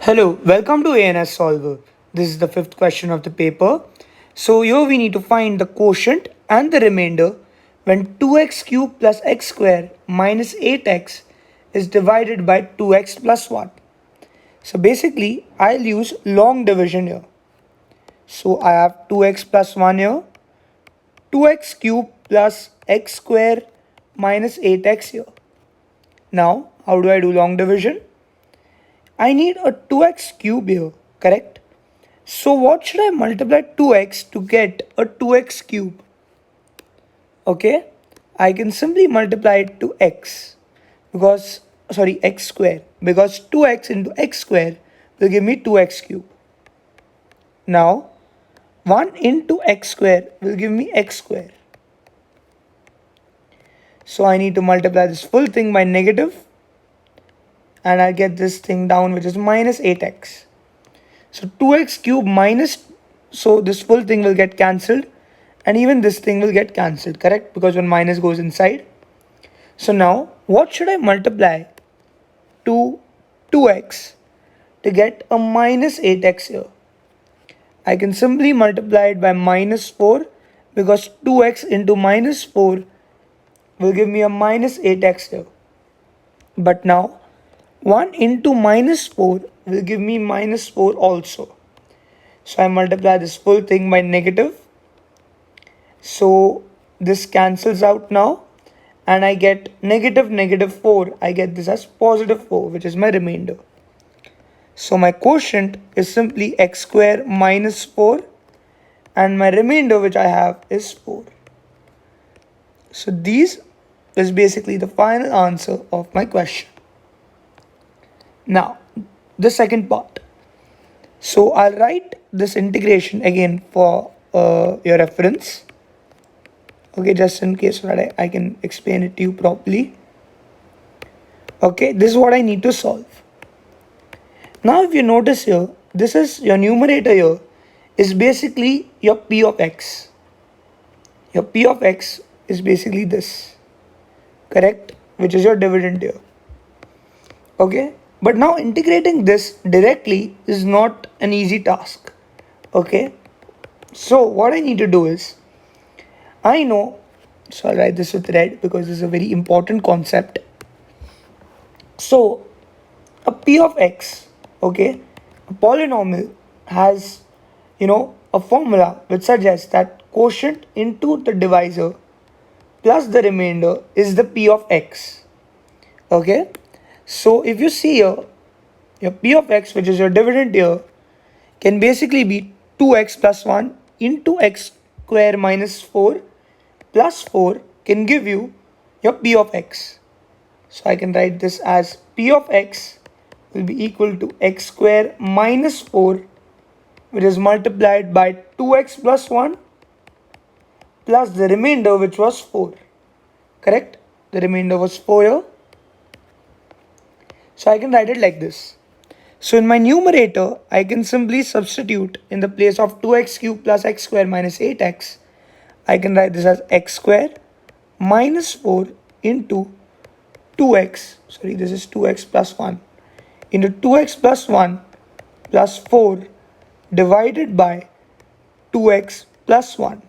Hello, welcome to ANS Solver. This is the fifth question of the paper. So here we need to find the quotient and the remainder when 2x cubed plus x square minus 8x is divided by 2x plus 1. So basically I'll use long division here. So I have 2x plus 1 here, 2x cubed plus x square minus 8x here. Now how do I do long division? I need a 2x cube here, correct? So what should I multiply 2x to get a 2x cube? Okay, I can simply multiply it to x x square, because 2x into x square will give me 2x cube. Now 1 into x square will give me x square. So I need to multiply this full thing by negative and I'll get this thing down, which is minus 8x. So 2x cube minus, so this full thing will get cancelled and even this thing will get cancelled, correct? Because when minus goes inside. So now what should I multiply to 2x to get a minus 8x here? I can simply multiply it by minus 4 because 2x into minus 4 will give me a minus 8x here. But now 1 into minus 4 will give me minus 4 also. So I multiply this full thing by negative. So this cancels out now and I get negative 4. I get this as positive 4, which is my remainder. So my quotient is simply x square minus 4 and my remainder which I have is 4. So these is basically the final answer of my question. Now, the second part. So I'll write this integration again for your reference. Okay, just in case so that I can explain it to you properly. Okay, this is what I need to solve. Now, if you notice here, this is your numerator here is basically your p of x. Your p of x is basically this, correct? Which is your dividend here. Okay. But now integrating this directly is not an easy task. Okay. So what I need to do is, I know, so I'll write this with red because this is a very important concept. So a p of x, okay, a polynomial has, a formula which suggests that quotient into the divisor plus the remainder is the p of x. Okay. So if you see here, your p of x, which is your dividend here, can basically be 2x plus 1 into x square minus 4 plus 4 can give you your p of x. So I can write this as p of x will be equal to x square minus 4, which is multiplied by 2x plus 1 plus the remainder, which was 4. Correct? The remainder was 4 here. So I can write it like this. So in my numerator, I can simply substitute in the place of 2x cubed plus x square minus 8x. I can write this as x square minus 4 into 2x. Sorry, this is 2x plus 1 into 2x plus 1 plus 4 divided by 2x plus 1.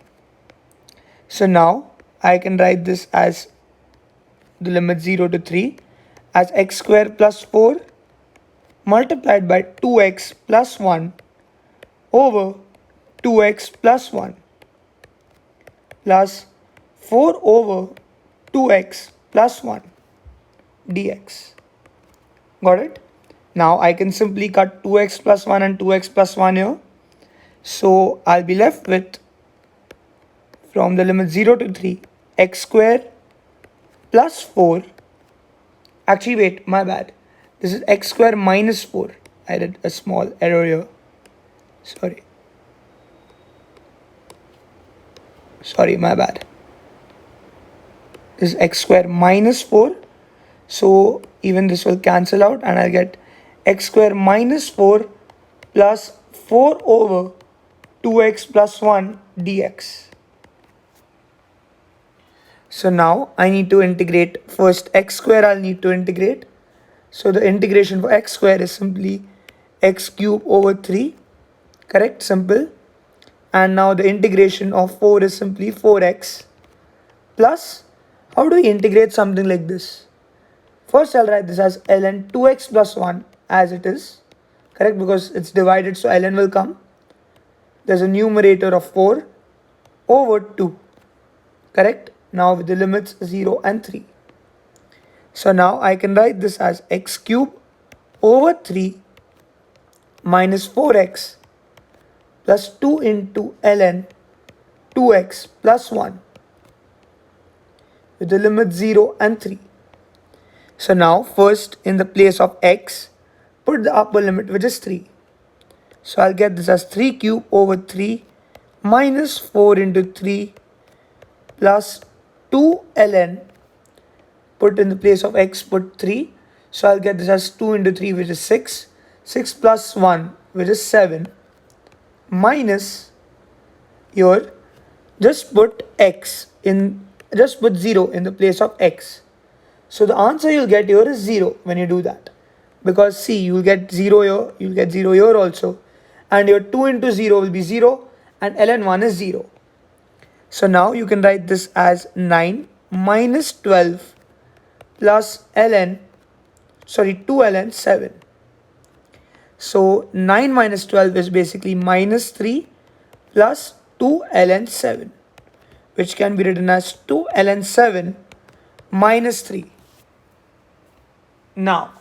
So now I can write this as the limit 0 to 3 as x square plus 4 multiplied by 2x plus 1 over 2x plus 1 plus 4 over 2x plus 1 dx. Got it? Now I can simply cut 2x plus 1 and 2x plus 1 here. So I'll be left with, from the limit 0 to 3, x square plus 4. Actually, wait, my bad. This is x square minus 4. I did a small error here. Sorry, my bad. This is x square minus 4. So even this will cancel out and I'll get x square minus 4 plus 4 over 2x plus 1 dx. So now I need to integrate first x square. I'll need to integrate. So the integration for x square is simply x cube over 3, correct, simple. And now the integration of 4 is simply 4x plus, how do we integrate something like this? First I'll write this as ln 2x plus 1 as it is, correct, because it's divided, so ln will come. There's a numerator of 4 over 2, correct, now with the limits 0 and 3. So now I can write this as x cube over 3 minus 4x plus 2 into ln 2x plus 1 with the limit 0 and 3. So now first in the place of x, put the upper limit which is 3. So I'll get this as 3 cube over 3 minus 4 into 3 plus 2 ln, put in the place of x, put 3. So I'll get this as 2 into 3 which is 6, 6 plus 1 which is 7, minus here just put x in, just put 0 in the place of x. So the answer you'll get here is 0 when you do that, because see, you'll get 0 here, you'll get 0 here also, and your 2 into 0 will be 0 and ln 1 is 0. So now you can write this as 9 minus 12 plus 2 ln 7. So 9 minus 12 is basically minus 3 plus 2 ln 7, which can be written as 2 ln 7 minus 3. Now,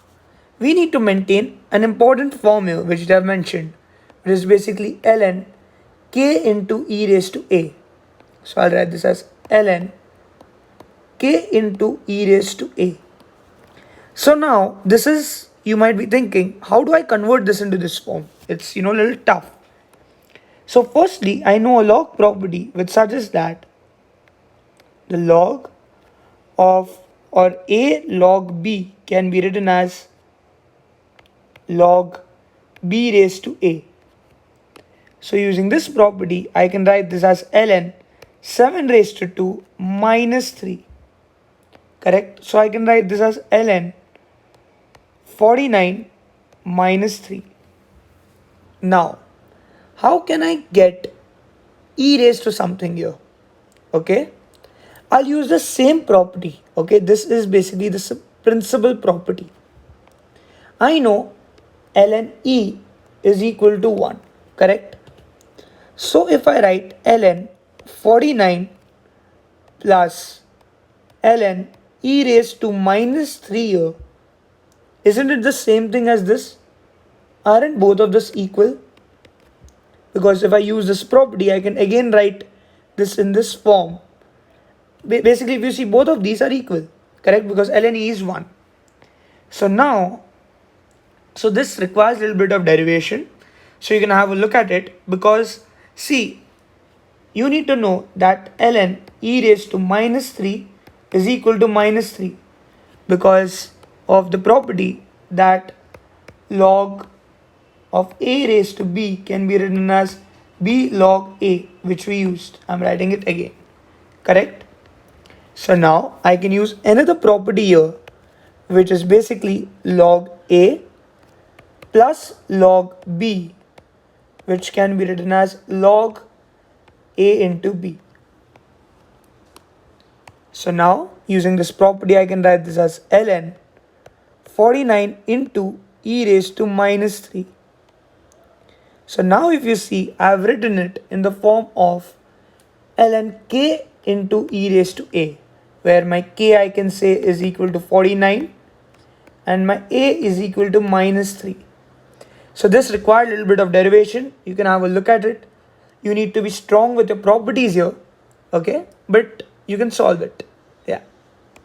we need to maintain an important formula which I have mentioned, which is basically ln k into e raised to a. So I'll write this as ln k into e raised to a. So now this is, you might be thinking, how do I convert this into this form? It's, a little tough. So firstly, I know a log property which suggests that the log of, or a log b can be written as log b raised to a. So using this property, I can write this as ln 7 raised to 2 minus 3, correct? So I can write this as ln 49 minus 3. Now, how can I get e raised to something here? Okay, I'll use the same property. Okay, this is basically the principal property. I know ln e is equal to 1, correct? So if I write ln 49 plus ln e raised to minus 3 here, isn't it the same thing as this? Aren't both of this equal? Because if I use this property, I can again write this in this form. Basically, if you see, both of these are equal, correct? Because ln e is 1. So now, so this requires a little bit of derivation. So you can have a look at it, because see, you need to know that ln e raised to minus 3 is equal to minus 3, because of the property that log of a raised to b can be written as b log a, which we used. I'm writing it again, correct? So now I can use another property here, which is basically log a plus log b, which can be written as log a into b. So now using this property, I can write this as ln 49 into e raised to minus 3. So now if you see, I have written it in the form of ln k into e raised to a, where my k I can say is equal to 49 and my a is equal to minus 3. So this required a little bit of derivation. You can have a look at it. You need to be strong with your properties here, okay? But you can solve it.